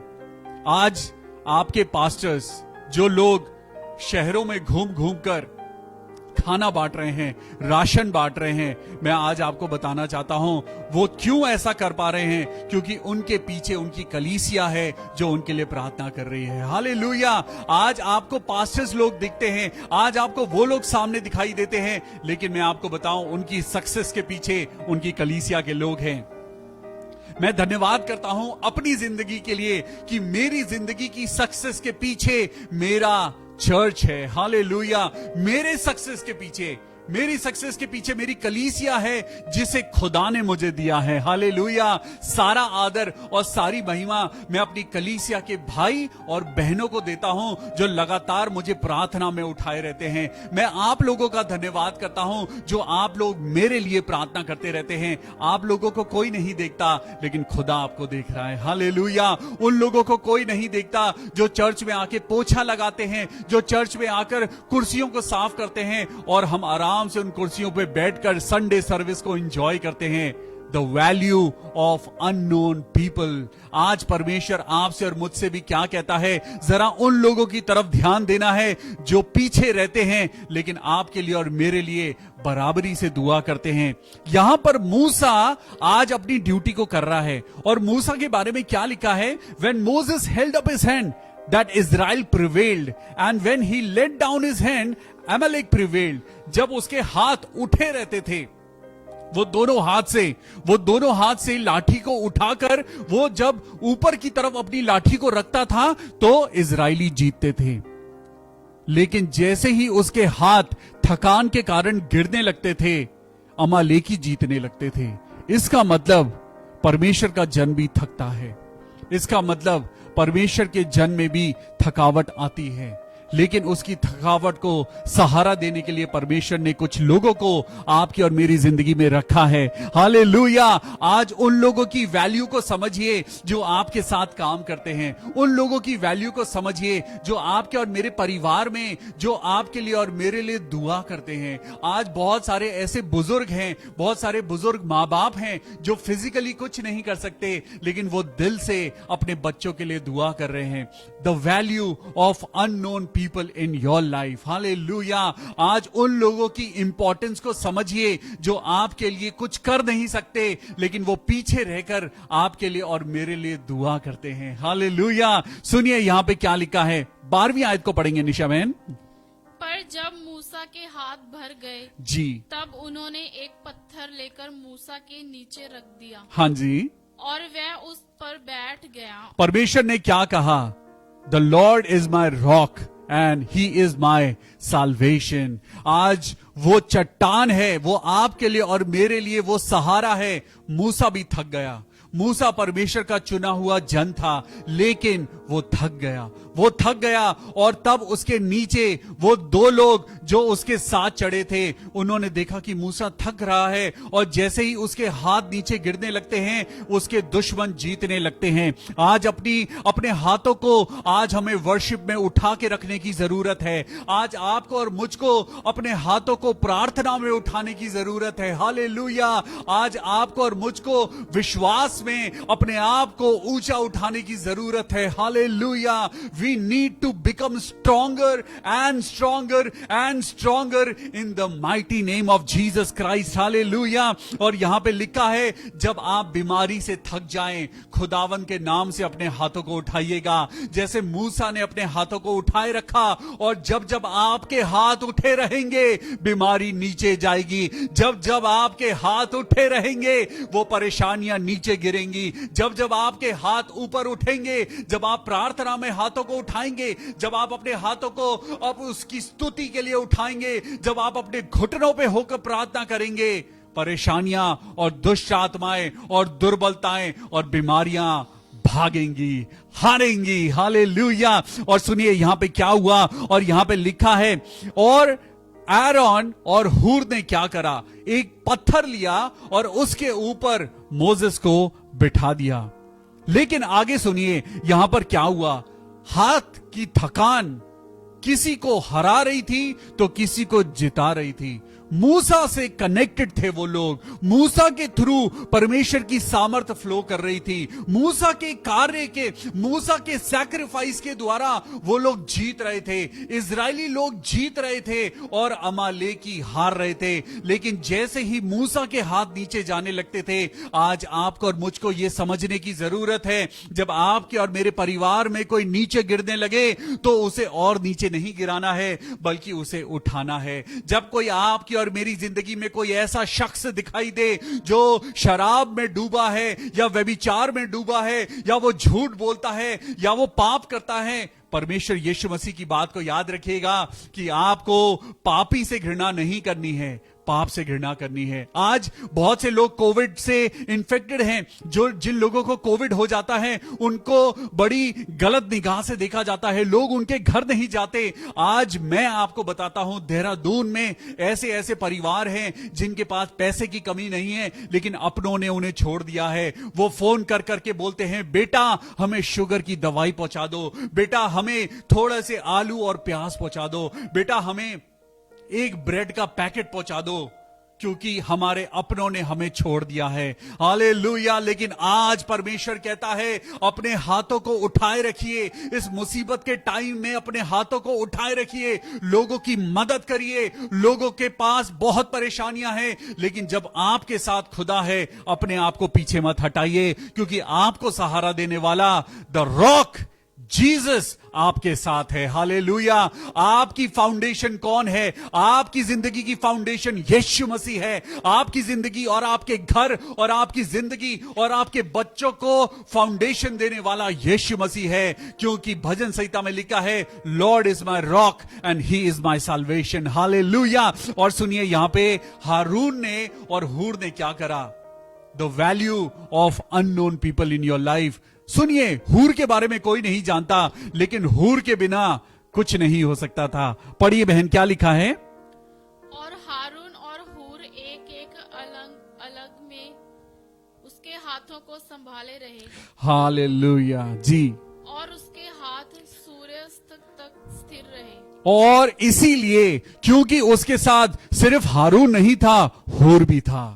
आज आपके पास्टर्स, जो लोग शहरों में घूम घूम कर खाना बांट रहे हैं, राशन बांट रहे हैं, मैं आज आपको बताना चाहता हूं वो क्यों ऐसा कर पा रहे हैं, क्योंकि उनके पीछे उनकी कलीसिया है जो उनके लिए प्रार्थना कर रही है। हालेलुया। आज आपको पास्टर्स लोग दिखते हैं, आज आपको वो लोग सामने दिखाई देते हैं, लेकिन मैं आपको बताऊं उनकी सक्सेस के पीछे उनकी कलीसिया के लोग हैं। मैं धन्यवाद करता हूं अपनी जिंदगी के लिए कि मेरी जिंदगी की सक्सेस के पीछे मेरा चर्च है। हालेलुया। मेरे सक्सेस के पीछे, मेरी सक्सेस के पीछे मेरी कलीसिया है जिसे खुदा ने मुझे दिया है। हालेलुया। सारा आदर और सारी महिमा मैं अपनी कलीसिया के भाई और बहनों को देता हूं जो लगातार मुझे प्रार्थना में उठाए रहते हैं। मैं आप लोगों का धन्यवाद करता हूं जो आप लोग मेरे लिए प्रार्थना करते रहते हैं। आप लोगों को कोई नहीं देखता, लेकिन खुदा आपको देख रहा है। हालेलुया। उन लोगों को कोई नहीं देखता जो चर्च में आके पोछा लगाते हैं, जो चर्च में आकर कुर्सियों को साफ करते हैं और हम आराम से उन कुर्सियों पे बैठकर संडे सर्विस को एंजॉय करते हैं। The value of unknown people. आज परमेश्वर आपसे और मुझसे भी क्या कहता है, जरा उन लोगों की तरफ ध्यान देना है जो पीछे रहते हैं लेकिन आपके लिए और मेरे लिए बराबरी से दुआ करते हैं। यहां पर मूसा आज अपनी ड्यूटी को कर रहा है और मूसा के बारे में क्या लिखा है, when Moses held up his hand that Israel prevailed and when he let down his hand Amalek prevailed। जब उसके हाथ उठे रहते थे, वो दोनों हाथ से लाठी को उठाकर वो जब ऊपर की तरफ अपनी लाठी को रखता था तो इजरायली जीतते थे। लेकिन जैसे ही उसके हाथ थकान के कारण गिरने लगते थे, अमालेकी जीतने लगते थे। इसका मतलब परमेश्वर का जन भी थकता है, इसका मतलब परमेश्वर के जन में भी थकावट आती है, लेकिन उसकी थकावट को सहारा देने के लिए परमेश्वर ने कुछ लोगों को आपकी और मेरी जिंदगी में रखा है। हालेलुया। आज उन लोगों की वैल्यू को समझिए जो आपके साथ काम करते हैं, उन लोगों की वैल्यू को समझिए जो आपके और मेरे परिवार में, जो आपके लिए और मेरे लिए दुआ करते हैं। आज बहुत सारे ऐसे बुजुर्ग हैं, बहुत सारे बुजुर्ग माँ बाप हैं जो फिजिकली कुछ नहीं कर सकते, लेकिन वो दिल से अपने बच्चों के लिए दुआ कर रहे हैं। The value of unknown people in your life. Hallelujah. आज उन लोगों की इंपॉर्टेंस को समझिए जो आपके लिए कुछ कर नहीं सकते, लेकिन वो पीछे रहकर आपके लिए और मेरे लिए दुआ करते हैं। हालेलुया। सुनिए यहां पे क्या लिखा है, 12वीं आयत को पढ़ेंगे निशा बहन। पर जब मूसा के हाथ भर गए जी, तब उन्होंने एक पत्थर लेकर मूसा के नीचे रख दिया हाँ जी, और वह उस पर बैठ गया। परमेश्वर ने क्या कहा, the Lord is my rock and he is my salvation. आज वो चट्टान है, वो आपके लिए और मेरे लिए वो सहारा है। मूसा भी थक गया, मूसा परमेश्वर का चुना हुआ जन था, लेकिन वो थक गया और तब उसके नीचे वो दो लोग जो उसके साथ चढ़े थे, उन्होंने देखा कि मूसा थक रहा है और जैसे ही उसके हाथ नीचे गिरने लगते हैं, उसके दुश्मन जीतने लगते हैं। आज अपने हाथों को आज हमें वर्शिप में उठा के रखने की जरूरत है। आज आपको और मुझको अपने हाथों को प्रार्थना में उठाने की जरूरत है। हालेलुया। आज आपको और मुझको विश्वास में अपने आप को ऊंचा उठाने की जरूरत है। Hallelujah. We need to become stronger and stronger and stronger in the mighty name of Jesus Christ. Hallelujah. और यहां पे लिखा है, जब आप बीमारी से थक जाएं, खुदावन के नाम से अपने हाथों को उठाइएगा, जैसे मूसा ने अपने हाथों को उठाए रखा। और जब जब आपके हाथ उठे रहेंगे, बीमारी नीचे जाएगी। जब जब आपके हाथ उठे रहेंगे, वो परेशानियां नीचे गिरेंगी। जब जब आपके हाथ ऊपर उठेंगे, जब आप प्रार्थना में हाथों को उठाएंगे, जब आप अपने हाथों को अब उसकी स्तुति के लिए उठाएंगे, जब आप अपने घुटनों पे होकर प्रार्थना करेंगे, परेशानियां और दुष्ट आत्माएं और दुर्बलताएं और बीमारियां भागेंगी, हारेंगी। हालेलुया। और सुनिए यहां पे क्या हुआ, और यहां पे लिखा है, और आरोन और हूर ने क्या करा, एक पत्थर लिया और उसके ऊपर मोसेस को बिठा दिया। लेकिन आगे सुनिए यहां पर क्या हुआ। हाथ की थकान किसी को हरा रही थी तो किसी को जिता रही थी। मूसा से कनेक्टेड थे वो लोग, मूसा के थ्रू परमेश्वर की सामर्थ फ्लो कर रही थी। मूसा के कार्य के, मूसा के सैक्रिफाइस के द्वारा वो लोग जीत रहे थे। इजरायली लोग जीत रहे थे और अमालेकी हार रहे थे। लेकिन जैसे ही मूसा के हाथ नीचे जाने लगते थे, आज आपको और मुझको ये समझने की जरूरत है, जब आपके और मेरे परिवार में कोई नीचे गिरने लगे तो उसे और नीचे नहीं गिराना है, बल्कि उसे उठाना है। जब कोई आपकी और मेरी जिंदगी में कोई ऐसा शख्स दिखाई दे जो शराब में डूबा है, या व्यभिचार में डूबा है, या वो झूठ बोलता है, या वो पाप करता है, परमेश्वर यीशु मसीह की बात को याद रखिएगा कि आपको पापी से घृणा नहीं करनी है, पाप से घृणा करनी है। आज बहुत से लोग कोविड से इन्फेक्टेड हैं। जिन लोगों को कोविड हो जाता है, उनको बड़ी गलत निगाह से देखा जाता है, लोग उनके घर नहीं जाते। आज मैं आपको बताता हूं, देहरादून में ऐसे ऐसे परिवार हैं जिनके पास पैसे की कमी नहीं है, लेकिन अपनों ने उन्हें छोड़ दिया है। वो फोन कर करके बोलते हैं, बेटा हमें शुगर की दवाई पहुंचा दो, बेटा हमें थोड़ा से आलू और प्याज पहुंचा दो, बेटा हमें एक ब्रेड का पैकेट पहुंचा दो, क्योंकि हमारे अपनों ने हमें छोड़ दिया है। हालेलुया। लेकिन आज परमेश्वर कहता है, अपने हाथों को उठाए रखिए। इस मुसीबत के टाइम में अपने हाथों को उठाए रखिए, लोगों की मदद करिए। लोगों के पास बहुत परेशानियां हैं, लेकिन जब आपके साथ खुदा है, अपने आप को पीछे मत हटाइए, क्योंकि आपको सहारा देने वाला द रॉक जीसस आपके साथ है। हालेलुया। आपकी फाउंडेशन कौन है? आपकी जिंदगी की फाउंडेशन यीशु मसीह है। आपकी जिंदगी और आपके घर और आपकी जिंदगी और आपके बच्चों को फाउंडेशन देने वाला यीशु मसीह है, क्योंकि भजन संहिता में लिखा है, Lord is my rock and he is my salvation. Hallelujah. और सुनिए यहां पे हारून ने और हूर ने क्या करा, the value of unknown people in your life. सुनिए, हूर के बारे में कोई नहीं जानता, लेकिन हूर के बिना कुछ नहीं हो सकता था। पढ़िए बहन, क्या लिखा है। और हारून और हूर एक एक अलग अलग में उसके हाथों को संभाले रहे। हालेलुया जी। और उसके हाथ सूर्यास्त तक स्थिर रहे। और इसीलिए, क्योंकि उसके साथ सिर्फ हारून नहीं था, हूर भी था।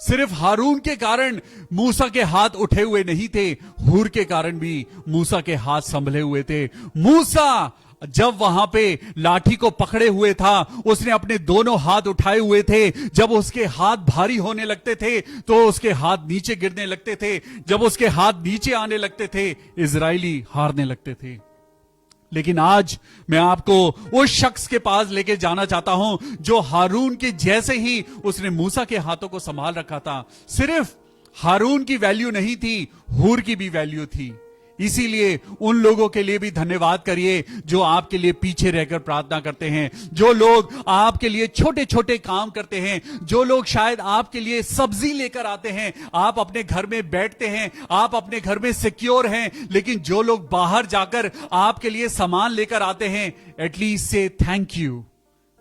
सिर्फ हारून के कारण मूसा के हाथ उठे हुए नहीं थे, हूर के कारण भी मूसा के हाथ संभले हुए थे। मूसा जब वहां पे लाठी को पकड़े हुए था, उसने अपने दोनों हाथ उठाए हुए थे। जब उसके हाथ भारी होने लगते थे तो उसके हाथ नीचे गिरने लगते थे। जब उसके हाथ नीचे आने लगते थे, इजरायली हारने लगते थे। लेकिन आज मैं आपको उस शख्स के पास लेके जाना चाहता हूं जो हारून के जैसे ही उसने मूसा के हाथों को संभाल रखा था। सिर्फ हारून की वैल्यू नहीं थी, हूर की भी वैल्यू थी। इसीलिए उन लोगों के लिए भी धन्यवाद करिए जो आपके लिए पीछे रहकर प्रार्थना करते हैं, जो लोग आपके लिए छोटे छोटे काम करते हैं, जो लोग शायद आपके लिए सब्जी लेकर आते हैं, आप अपने घर में बैठते हैं, आप अपने घर में सिक्योर हैं, लेकिन जो लोग बाहर जाकर आपके लिए सामान लेकर आते हैं, एटलीस्ट से थैंक यू,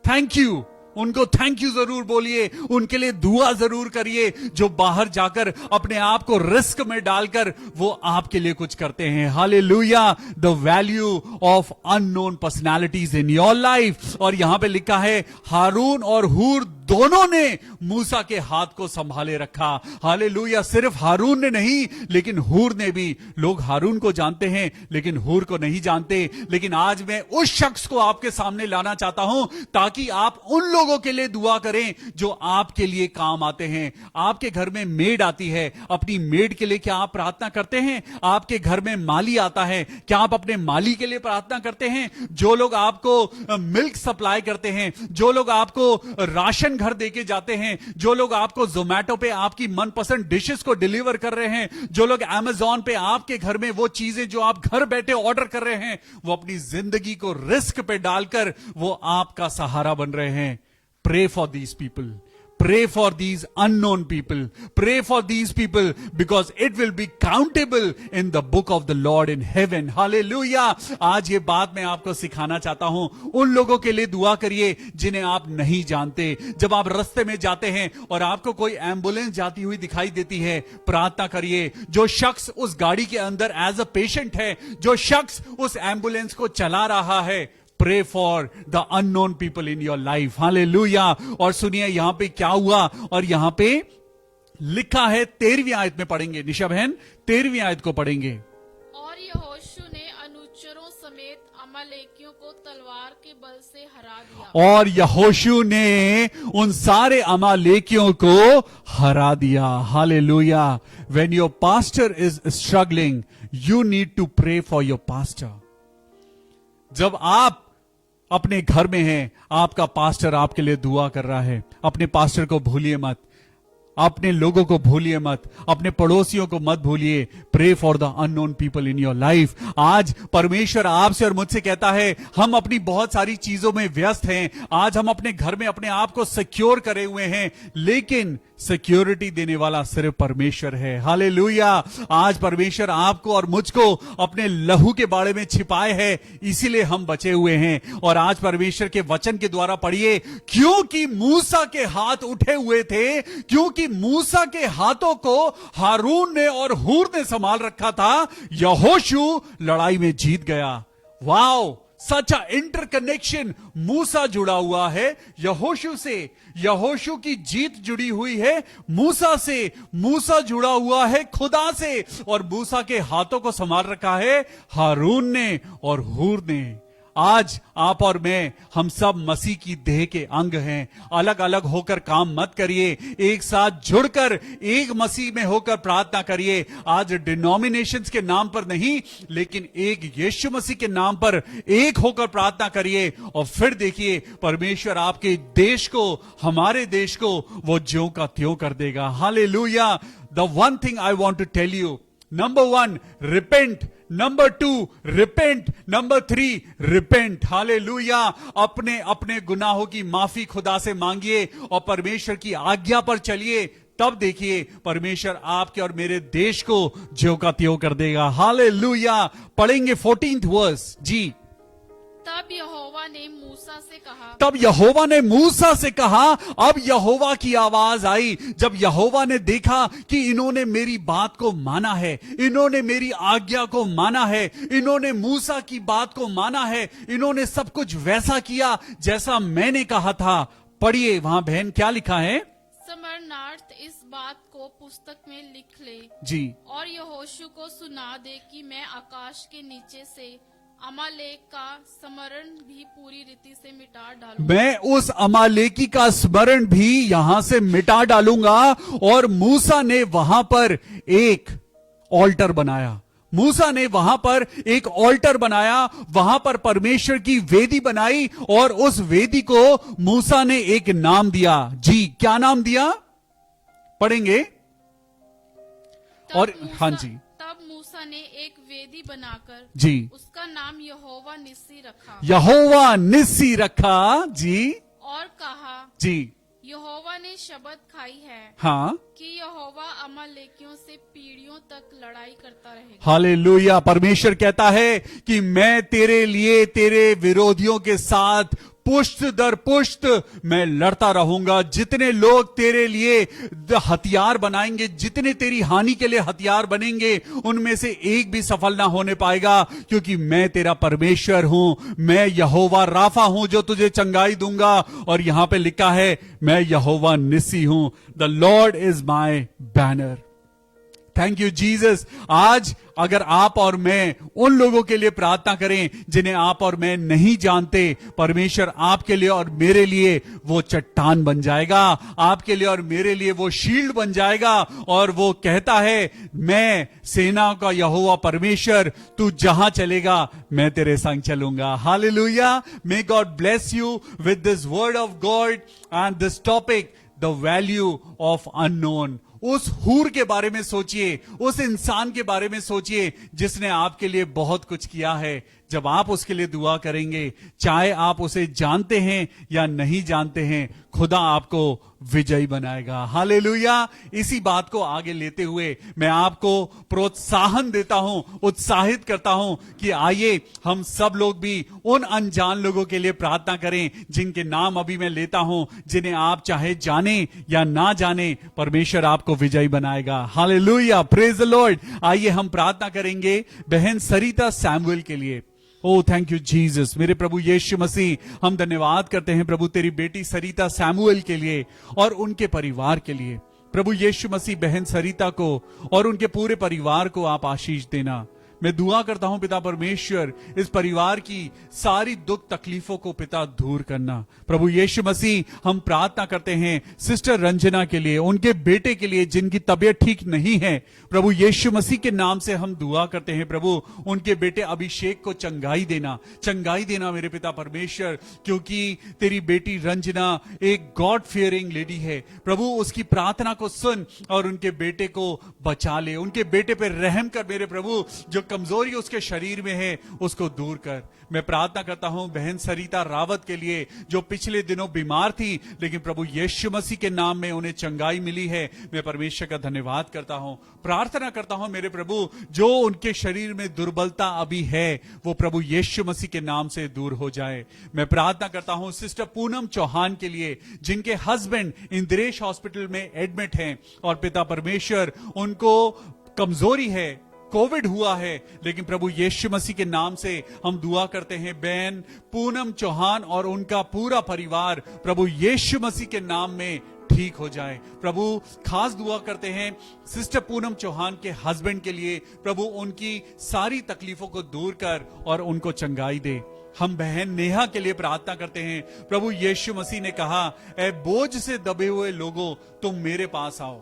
थैंक यू, उनको थैंक यू जरूर बोलिए, उनके लिए दुआ जरूर करिए, जो बाहर जाकर अपने आप को रिस्क में डालकर वो आपके लिए कुछ करते हैं। Hallelujah, the value of unknown personalities in your life. और यहां पे लिखा है हारून और हूर दोनों ने मूसा के हाथ को संभाले रखा। हालेलुया, सिर्फ हारून ने नहीं लेकिन हूर ने भी। लोग हारून को जानते हैं लेकिन हूर को नहीं जानते। लेकिन आज मैं उस शख्स को आपके सामने लाना चाहता हूं ताकि आप उन लोगों के लिए दुआ करें जो आपके लिए काम आते हैं। आपके घर में मेड आती है, अपनी मेड के लिए क्या आप प्रार्थना करते हैं? आपके घर में माली आता है, क्या आप अपने माली के लिए प्रार्थना करते हैं? जो लोग आपको मिल्क सप्लाई करते हैं, जो लोग आपको राशन घर देके जाते हैं, जो लोग आपको जोमैटो पे आपकी मनपसंद डिशेस को डिलीवर कर रहे हैं, जो लोग अमेज़न पे आपके घर में वो चीजें जो आप घर बैठे ऑर्डर कर रहे हैं, वो अपनी जिंदगी को रिस्क पे डालकर वो आपका सहारा बन रहे हैं। Pray for these people, pray for these unknown people, pray for these people because it will be countable in the book of the Lord in heaven. Hallelujah. आज ये बात मैं आपको सिखाना चाहता हूं। उन लोगों के लिए दुआ करिए जिन्हें आप नहीं जानते। जब आप रास्ते में जाते हैं और आपको कोई एम्बुलेंस जाती हुई दिखाई देती है, प्रार्थना करिए। जो शख्स उस गाड़ी के अंदर एज अ पेशेंट है, जो शख्स उस एम्बुलेंस को चला रहा है, Pray for the unknown people in your life. Hallelujah. और सुनिए यहां पे क्या हुआ, और यहां पे लिखा है 13वीं आयत में पढ़ेंगे। निशा बहन 13वीं आयत को पढ़ेंगे। और यहोशू ने अनुचरों समेत अमालेकियों को तलवार के बल से हरा दिया। और यहोशू ने उन सारे अमालेकियों को हरा दिया। Hallelujah. When your pastor is struggling, you need to pray for your pastor. जब आप अपने घर में हैं, आपका पास्टर आपके लिए दुआ कर रहा है, अपने पास्टर को भूलिए मत, अपने लोगों को भूलिए मत, अपने पड़ोसियों को मत भूलिए। Pray for the unknown people in your life. आज परमेश्वर आपसे और मुझसे कहता है, हम अपनी बहुत सारी चीजों में व्यस्त हैं, आज हम अपने घर में अपने आप को सिक्योर करे हुए हैं, लेकिन सिक्योरिटी देने वाला सिर्फ परमेश्वर है। हालेलुया। आज परमेश्वर आपको और मुझको अपने लहू के बाड़े में छिपाए है, इसीलिए हम बचे हुए हैं। और आज परमेश्वर के वचन के द्वारा पढ़िए, क्योंकि मूसा के हाथ उठे हुए थे, क्योंकि मूसा के हाथों को हारून ने और हूर ने संभाल रखा था, यहोशू लड़ाई में जीत गया। वाओ, सच अ इंटरकनेक्शन। मूसा जुड़ा हुआ है यहोशू से, यहोशू की जीत जुड़ी हुई है मूसा से, मूसा जुड़ा हुआ है खुदा से, और मूसा के हाथों को संभाल रखा है हारून ने और हूर ने। आज आप और मैं, हम सब मसीह की देह के अंग हैं। अलग अलग होकर काम मत करिए, एक साथ जुड़कर एक मसीह में होकर प्रार्थना करिए। आज डिनोमिनेशंस के नाम पर नहीं, लेकिन एक यीशु मसीह के नाम पर एक होकर प्रार्थना करिए, और फिर देखिए परमेश्वर आपके देश को, हमारे देश को वो ज्यों का त्यों कर देगा। Hallelujah. The one thing I want to tell you, number 1 repent, number 2 repent, number 3 repent. Hallelujah. अपने अपने गुनाहों की माफी खुदा से मांगिए और परमेश्वर की आज्ञा पर चलिए, तब देखिए परमेश्वर आपके और मेरे देश को ज्यों का त्यों कर देगा। हालेलुया। पढ़ेंगे 14th वर्स जी। तब यहोवा ने मूसा से कहा, तब यहोवा ने मूसा से कहा। अब यहोवा की आवाज आई, जब यहोवा ने देखा कि इन्होंने मेरी बात को माना है, इन्होंने मेरी आज्ञा को माना है, इन्होंने मूसा की बात को माना है, इन्होंने सब कुछ वैसा किया जैसा मैंने कहा था। पढ़िए वहां बहन क्या लिखा है। स्मरणार्थ इस बात को पुस्तक में लिख ले जी, और यहोशू को सुना दे कि मैं आकाश के नीचे से अमालेक का स्मरण भी पूरी रीति से मिटा डालूंगा। मैं उस अमालेकी का स्मरण भी यहां से मिटा डालूंगा। और मूसा ने वहां पर एक ऑल्टर बनाया, मूसा ने वहां पर एक ऑल्टर बनाया, वहां पर परमेश्वर की वेदी बनाई, और उस वेदी को मूसा ने एक नाम दिया। जी, क्या नाम दिया? पढ़ेंगे। और हाँ जी। तब मूसा मूसा ने एक वेदी बनाकर जी, उसका नाम यहोवा निस्सी रखा यहोवा निस्सी रखा जी, और कहा, जी, यहोवा ने शपथ खाई है हाँ, कि यहोवा अमालेकियों से पीढ़ियों तक लड़ाई करता रहेगा। हालेलुया। परमेश्वर कहता है कि मैं तेरे लिए तेरे विरोधियों के साथ पुष्ट दर पुष्ट मैं लड़ता रहूंगा। जितने लोग तेरे लिए हथियार बनाएंगे, जितने तेरी हानि के लिए हथियार बनेंगे, उनमें से एक भी सफल ना होने पाएगा, क्योंकि मैं तेरा परमेश्वर हूं। मैं यहोवा राफा हूं जो तुझे चंगाई दूंगा। और यहां पे लिखा है, मैं यहोवा निस्सी हूं। The Lord is my banner. Thank you Jesus. आज अगर आप और मैं उन लोगों के लिए प्रार्थना करें जिन्हें आप और मैं नहीं जानते, परमेश्वर आपके लिए और मेरे लिए वो चट्टान बन जाएगा, आपके लिए और मेरे लिए वो शील्ड बन जाएगा। और वो कहता है, मैं सेना का यहोवा परमेश्वर, तू जहां चलेगा मैं तेरे संग चलूंगा। Hallelujah. May God bless you with this word of God and this topic, the value of unknown. उस हूर के बारे में सोचिए, उस इंसान के बारे में सोचिए जिसने आपके लिए बहुत कुछ किया है। जब आप उसके लिए दुआ करेंगे, चाहे आप उसे जानते हैं या नहीं जानते हैं, खुदा आपको विजयी बनाएगा। हालेलुया। इसी बात को आगे लेते हुए मैं आपको प्रोत्साहन देता हूं, उत्साहित करता हूं कि आइए हम सब लोग भी उन अनजान लोगों के लिए प्रार्थना करें जिनके नाम अभी मैं लेता हूं, जिन्हें आप चाहे जाने या ना जाने, परमेश्वर आपको विजयी बनाएगा। Hallelujah, praise the Lord. आइए हम प्रार्थना करेंगे बहन सरिता सैमुअल के लिए। ओ थैंक यू जीसस। मेरे प्रभु यीशु मसीह, हम धन्यवाद करते हैं प्रभु तेरी बेटी सरिता सैमुअल के लिए और उनके परिवार के लिए। प्रभु यीशु मसीह, बहन सरिता को और उनके पूरे परिवार को आप आशीष देना। मैं दुआ करता हूं पिता परमेश्वर, इस परिवार की सारी दुख तकलीफों को पिता दूर करना। प्रभु यीशु मसीह, हम प्रार्थना करते हैं सिस्टर रंजना के लिए, उनके बेटे के लिए जिनकी तबीयत ठीक नहीं है। प्रभु यीशु मसीह के नाम से हम दुआ करते हैं प्रभु, उनके बेटे अभिषेक को चंगाई देना, चंगाई देना मेरे पिता परमेश्वर, क्योंकि तेरी बेटी रंजना एक गॉड फियरिंग लेडी है। प्रभु उसकी प्रार्थना को सुन और उनके बेटे को बचा ले, उनके बेटे पे रहम कर मेरे प्रभु। जो कमजोरी उसके शरीर में है उसको दूर कर। मैं प्रार्थना करता हूं बहन सरिता रावत के लिए, जो पिछले दिनों बीमार थी, लेकिन प्रभु यीशु मसीह के नाम में उन्हें चंगाई मिली है। मैं परमेश्वर का धन्यवाद करता हूं, प्रार्थना करता हूं मेरे प्रभु, जो उनके शरीर में दुर्बलता अभी है वो प्रभु यीशु मसीह के नाम से दूर हो जाए। मैं प्रार्थना करता हूं सिस्टर पूनम चौहान के लिए, जिनके हस्बैंड इंदिरेश हॉस्पिटल में एडमिट हैं और पिता परमेश्वर उनको कमजोरी है, कोविड हुआ है, लेकिन प्रभु यीशु मसीह के नाम से हम दुआ करते हैं बहन पूनम चौहान और उनका पूरा परिवार प्रभु यीशु मसीह के नाम में ठीक हो जाए। प्रभु खास दुआ करते हैं सिस्टर पूनम चौहान के हस्बैंड के लिए, प्रभु उनकी सारी तकलीफों को दूर कर और उनको चंगाई दे। हम बहन नेहा के लिए प्रार्थना करते हैं, प्रभु यीशु मसीह ने कहा, ऐ बोझ से दबे हुए लोगों तुम मेरे पास आओ।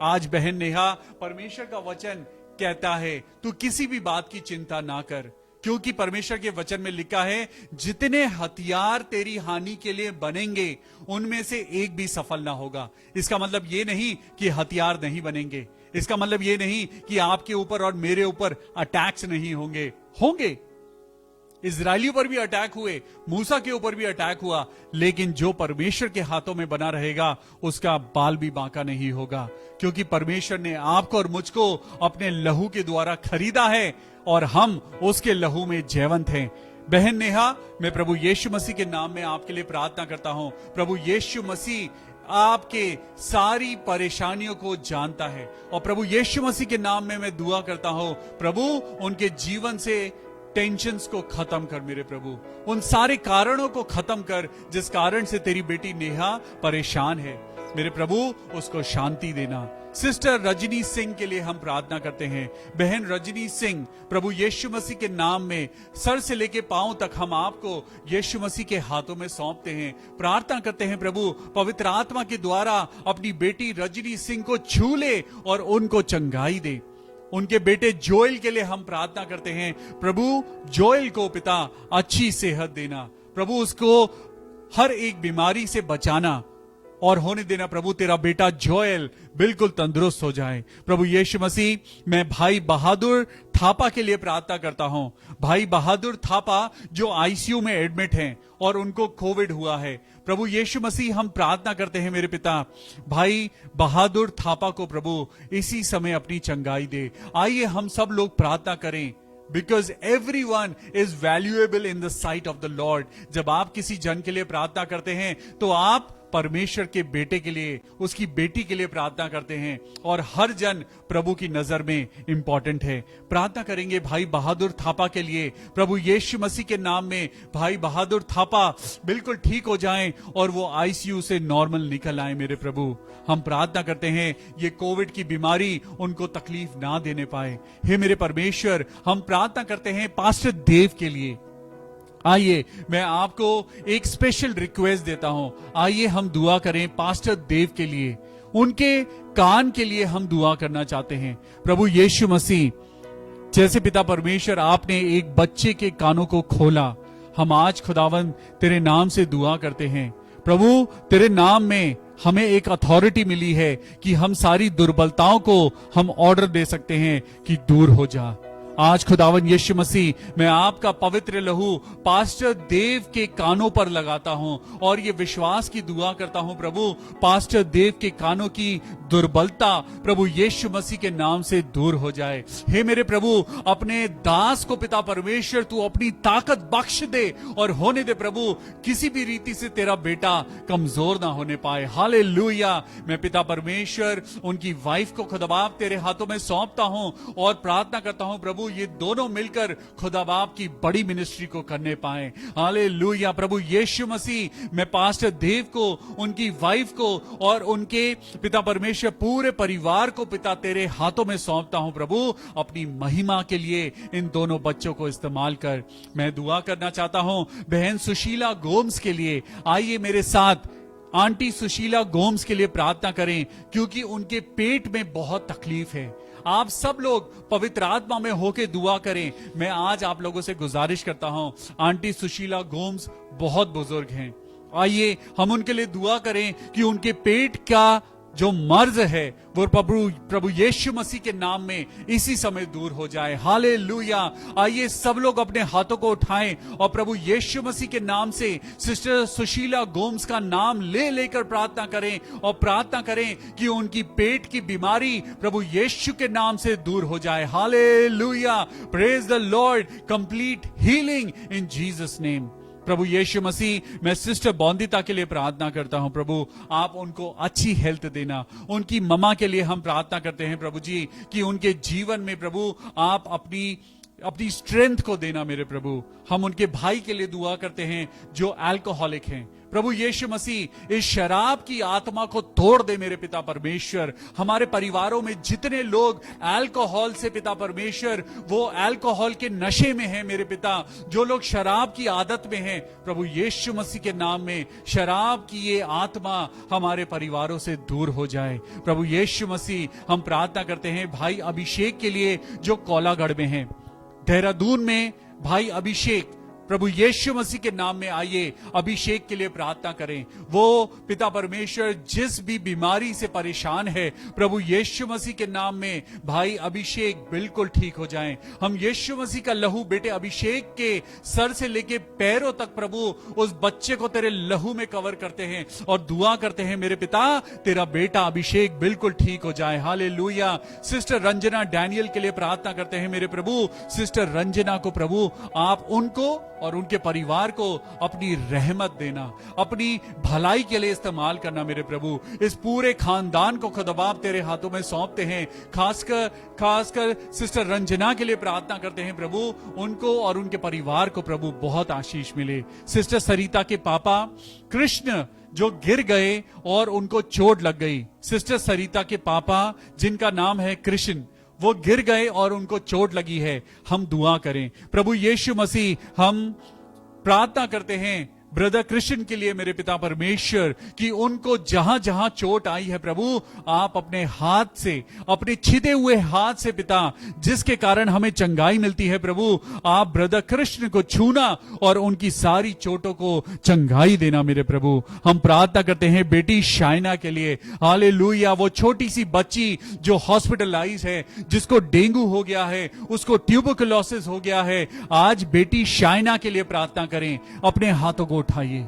आज बहन नेहा, परमेश्वर का वचन कहता है तू किसी भी बात की चिंता ना कर, क्योंकि परमेश्वर के वचन में लिखा है जितने हथियार तेरी हानि के लिए बनेंगे उनमें से एक भी सफल ना होगा। इसका मतलब ये नहीं कि हथियार नहीं बनेंगे, इसका मतलब ये नहीं कि आपके ऊपर और मेरे ऊपर अटैक्स नहीं होंगे। होंगे, इजरायलियों पर भी अटैक हुए, मूसा के ऊपर भी अटैक हुआ, लेकिन जो परमेश्वर के हाथों में बना रहेगा उसका बाल भी बांका नहीं होगा, क्योंकि परमेश्वर ने आपको और मुझको अपने लहू के द्वारा खरीदा है और हम उसके लहू में जयवंत हैं। बहन नेहा, मैं प्रभु यीशु मसीह के नाम में आपके लिए प्रार्थना करता हूं। प्रभु यीशु मसीह आपके सारी परेशानियों को जानता है और प्रभु यीशु मसीह के नाम में मैं दुआ करता हूं, प्रभु उनके जीवन से टेंशन्स को खत्म कर मेरे प्रभु, उन सारे कारणों को खत्म कर जिस कारण से तेरी बेटी नेहा परेशान है। मेरे प्रभु उसको शांति देना। सिस्टर रजनी सिंह के लिए हम प्रार्थना करते हैं। बहन रजनी सिंह, प्रभु यीशु मसीह के नाम में सर से लेके पांव तक हम आपको यीशु मसीह के हाथों में सौंपते हैं। प्रार्थना करते हैं प्रभु पवित्र आत्मा के द्वारा अपनी बेटी रजनी सिंह को छू ले और उनको चंगाई दे। उनके बेटे जोएल के लिए हम प्रार्थना करते हैं, प्रभु जोएल को पिता अच्छी सेहत देना, प्रभु उसको हर एक बीमारी से बचाना और होने देना प्रभु तेरा बेटा जोएल बिल्कुल तंदुरुस्त हो जाए। प्रभु यीशु मसीह, मैं भाई बहादुर थापा के लिए प्रार्थना करता हूं। भाई बहादुर थापा जो आईसीयू में एडमिट हैं और उनको कोविड हुआ है, प्रभु यीशु मसीह हम प्रार्थना करते हैं मेरे पिता, भाई बहादुर थापा को प्रभु इसी समय अपनी चंगाई दे। आइए हम सब लोग प्रार्थना करें, because everyone is valuable in the sight of the Lord। जब आप किसी जन के लिए प्रार्थना करते हैं तो आप परमेश्वर के बेटे के लिए, उसकी बेटी के लिए प्रार्थना करते हैं, और हर जन प्रभु की नजर में इंपॉर्टेंट है। प्रार्थना करेंगे भाई बहादुर थापा के लिए। प्रभु यीशु मसीह के नाम में भाई बहादुर थापा बिल्कुल ठीक हो जाएं और वो आईसीयू से नॉर्मल निकल आए। मेरे प्रभु, हम प्रार्थना करते हैं ये कोविड की बीमारी उनको तकलीफ ना देने पाए। हे मेरे परमेश्वर, हम प्रार्थना करते हैं पास्टर देव के लिए। आइए मैं आपको एक स्पेशल रिक्वेस्ट देता हूं, आइए हम दुआ करें पास्टर देव के लिए। उनके कान के लिए हम दुआ करना चाहते हैं। प्रभु यीशु मसीह, जैसे पिता परमेश्वर आपने एक बच्चे के कानों को खोला, हम आज खुदावन तेरे नाम से दुआ करते हैं। प्रभु, तेरे नाम में हमें एक अथॉरिटी मिली है कि हम सारी दुर्बलताओं को हम ऑर्डर दे सकते हैं कि दूर हो जा। आज खुदावन यीशु मसीह, मैं आपका पवित्र लहू पास्टर देव के कानों पर लगाता हूं और ये विश्वास की दुआ करता हूं प्रभु, पास्टर देव के कानों की दुर्बलता प्रभु यीशु मसीह के नाम से दूर हो जाए। हे मेरे प्रभु, अपने दास को पिता परमेश्वर तू अपनी ताकत बख्श दे और होने दे प्रभु किसी भी रीति से तेरा बेटा कमजोर ना होने पाए। हालेलुया। मैं पिता परमेश्वर उनकी वाइफ को खुदाबाप तेरे हाथों में सौंपता हूं और प्रार्थना करता हूं प्रभु ये दोनों मिलकर खुदा बाप की बड़ी मिनिस्ट्री को करने पाए। हालेलुया। प्रभु यीशु मसीह, मैं पास्टर देव को, उनकी वाइफ को और उनके पिता परमेश्वर पूरे परिवार को पिता तेरे हाथों में सौंपता हूं प्रभु, अपनी महिमा के लिए इन दोनों बच्चों को इस्तेमाल कर। मैं दुआ करना चाहता हूं बहन सुशीला गोम्स के लिए। आइए मेरे साथ आंटी सुशीला गोम्स के लिए प्रार्थना करें, क्योंकि उनके पेट में बहुत तकलीफ है। आप सब लोग पवित्र आत्मा में होके दुआ करें। मैं आज आप लोगों से गुजारिश करता हूं, आंटी सुशीला गोम्स बहुत बुजुर्ग हैं, आइए हम उनके लिए दुआ करें कि उनके पेट का जो मर्ज है वो प्रभु यीशु मसीह के नाम में इसी समय दूर हो जाए। हालेलुया। आइए सब लोग अपने हाथों को उठाएं और प्रभु यीशु मसीह के नाम से सिस्टर सुशीला गोम्स का नाम ले लेकर प्रार्थना करें और प्रार्थना करें कि उनकी पेट की बीमारी प्रभु यीशु के नाम से दूर हो जाए। Hallelujah. Praise the lord. Complete healing in Jesus name. प्रभु यीशु मसीह, मैं सिस्टर बॉन्दिता के लिए प्रार्थना करता हूं प्रभु, आप उनको अच्छी हेल्थ देना। उनकी ममा के लिए हम प्रार्थना करते हैं प्रभु जी कि उनके जीवन में प्रभु आप अपनी स्ट्रेंथ को देना। मेरे प्रभु, हम उनके भाई के लिए दुआ करते हैं जो अल्कोहलिक हैं। प्रभु यीशु मसीह, इस शराब की आत्मा को तोड़ दे मेरे पिता परमेश्वर। हमारे परिवारों में जितने लोग अल्कोहल से पिता परमेश्वर वो अल्कोहल के नशे में हैं मेरे पिता, जो लोग शराब की आदत में हैं, प्रभु यीशु मसीह के नाम में शराब की ये आत्मा हमारे परिवारों से दूर हो जाए। प्रभु यीशु मसीह, हम प्रार्थना करते हैं भाई अभिषेक के लिए जो कोलागढ़ में हैं, देहरादून में भाई अभिषेक, प्रभु यीशु मसीह के नाम में आइए अभिषेक के लिए प्रार्थना करें। वो पिता परमेश्वर जिस भी बीमारी से परेशान है, प्रभु यीशु मसीह के नाम में भाई अभिषेक बिल्कुल ठीक हो जाएं। हम यीशु मसीह का लहू बेटे अभिषेक के सर से लेके पैरों तक प्रभु उस बच्चे को तेरे लहू में कवर करते हैं और दुआ करते हैं मेरे पिता तेरा बेटा अभिषेक बिल्कुल ठीक हो जाए। हालेलुया। सिस्टर रंजना डैनियल के लिए प्रार्थना करते हैं मेरे प्रभु, सिस्टर रंजना को प्रभु आप उनको और उनके परिवार को अपनी रहमत देना, अपनी भलाई के लिए इस्तेमाल करना मेरे प्रभु। इस पूरे खानदान को खुदाबाप तेरे हाथों में सौंपते हैं। खासकर सिस्टर रंजना के लिए प्रार्थना करते हैं प्रभु, उनको और उनके परिवार को प्रभु बहुत आशीष मिले। सिस्टर सरिता के पापा कृष्ण जो गिर गए और उनको चोट लग गई, सिस्टर सरिता के पापा जिनका नाम है कृष्ण, वो गिर गए और उनको चोट लगी है। हम दुआ करें प्रभु यीशु मसीह, हम प्रार्थना करते हैं ब्रदर कृष्ण के लिए मेरे पिता परमेश्वर कि उनको जहां जहां चोट आई है प्रभु, आप अपने हाथ से, अपने छिदे हुए हाथ से पिता, जिसके कारण हमें चंगाई मिलती है प्रभु, आप ब्रदर कृष्ण को छूना और उनकी सारी चोटों को चंगाई देना मेरे प्रभु। हम प्रार्थना करते हैं बेटी शाइना के लिए, हालेलुया। वो छोटी सी बच्ची जो हॉस्पिटलाइज है, जिसको डेंगू हो गया है, उसको ट्यूबरकुलोसिस हो गया है, आज बेटी शाइना के लिए प्रार्थना करें। अपने हाथों को उठाइए,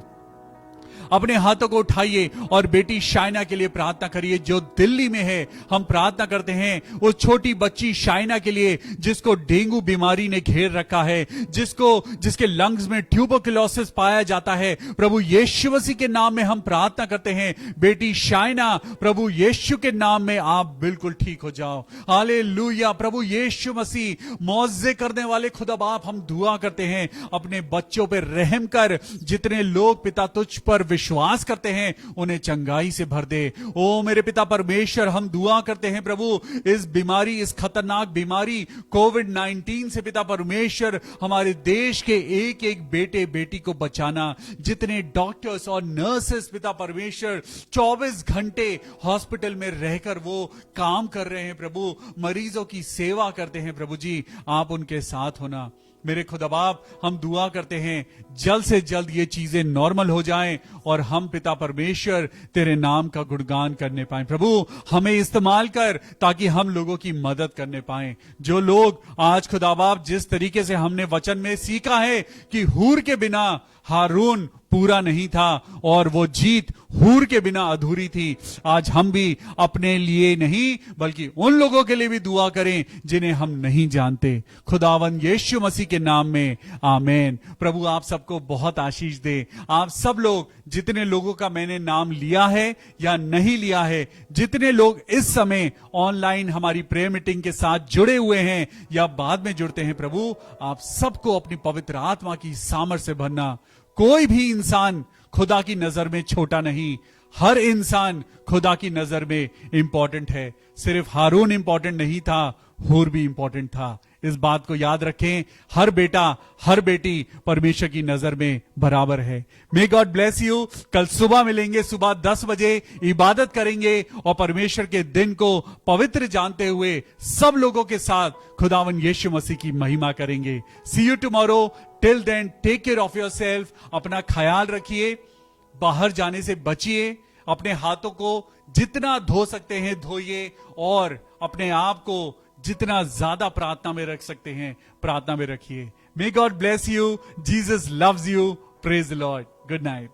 अपने हाथों को उठाइए और बेटी शाइना के लिए प्रार्थना करिए जो दिल्ली में है। हम प्रार्थना करते हैं उस छोटी बच्ची शाइना के लिए जिसको डेंगू बीमारी ने घेर रखा है, जिसके लंग्स में ट्यूबरकुलोसिस पाया जाता है। प्रभु यीशु मसीह के नाम में हम प्रार्थना करते हैं, बेटी शाइना, प्रभु यीशु के नाम में आप बिल्कुल ठीक हो जाओ। हालेलुया। प्रभु यीशु मसीह मौजे करने वाले खुदा बाप, हम दुआ करते हैं अपने बच्चों पर रहम कर। जितने लोग पिता तुझ पर विश्वास करते हैं उन्हें चंगाई से भर दे। ओ मेरे पिता परमेश्वर, हम दुआ करते हैं प्रभु इस बीमारी, इस खतरनाक बीमारी कोविड-19 से पिता परमेश्वर हमारे देश के एक एक बेटे बेटी को बचाना। जितने डॉक्टर्स और नर्सेस पिता परमेश्वर 24 घंटे हॉस्पिटल में रहकर वो काम कर रहे हैं प्रभु, मरीजों की सेवा करते हैं प्रभु जी, आप उनके साथ होना। मेरे खुदा बाप, हम दुआ करते हैं जल्द से जल्द ये चीजें नॉर्मल हो जाएं और हम पिता परमेश्वर तेरे नाम का गुणगान करने पाएं। प्रभु हमें इस्तेमाल कर ताकि हम लोगों की मदद करने पाएं। जो लोग आज खुदा बाप जिस तरीके से हमने वचन में सीखा है कि हूर के बिना हारून पूरा नहीं था और वो जीत हूर के बिना अधूरी थी, आज हम भी अपने लिए नहीं बल्कि उन लोगों के लिए भी दुआ करें जिन्हें हम नहीं जानते। खुदावन यीशु मसीह के नाम में आमीन। प्रभु आप सबको बहुत आशीष दे। आप सब लोग, जितने लोगों का मैंने नाम लिया है या नहीं लिया है, जितने लोग इस समय ऑनलाइन हमारी प्रेयर मीटिंग के साथ जुड़े हुए हैं या बाद में जुड़ते हैं, प्रभु आप सबको अपनी पवित्र आत्मा की सामर्थ से भरना। कोई भी इंसान खुदा की नजर में छोटा नहीं, हर इंसान खुदा की नजर में इंपॉर्टेंट है। सिर्फ हारून इंपॉर्टेंट नहीं था, हूर भी इंपॉर्टेंट था। इस बात को याद रखें, हर बेटा हर बेटी परमेश्वर की नजर में बराबर है। May God bless you. कल सुबह मिलेंगे, सुबह 10 बजे इबादत करेंगे और परमेश्वर के दिन को पवित्र जानते हुए सब लोगों के साथ खुदावन यीशु मसीह की महिमा करेंगे। See you tomorrow. Till then take care of yourself. अपना ख्याल रखिए, बाहर जाने से बचिए, अपने हाथों को जितना धो सकते हैं धोइए और अपने आप को जितना ज्यादा प्रार्थना में रख सकते हैं प्रार्थना में रखिए। May God bless you. Jesus loves you. Praise the Lord. Good night.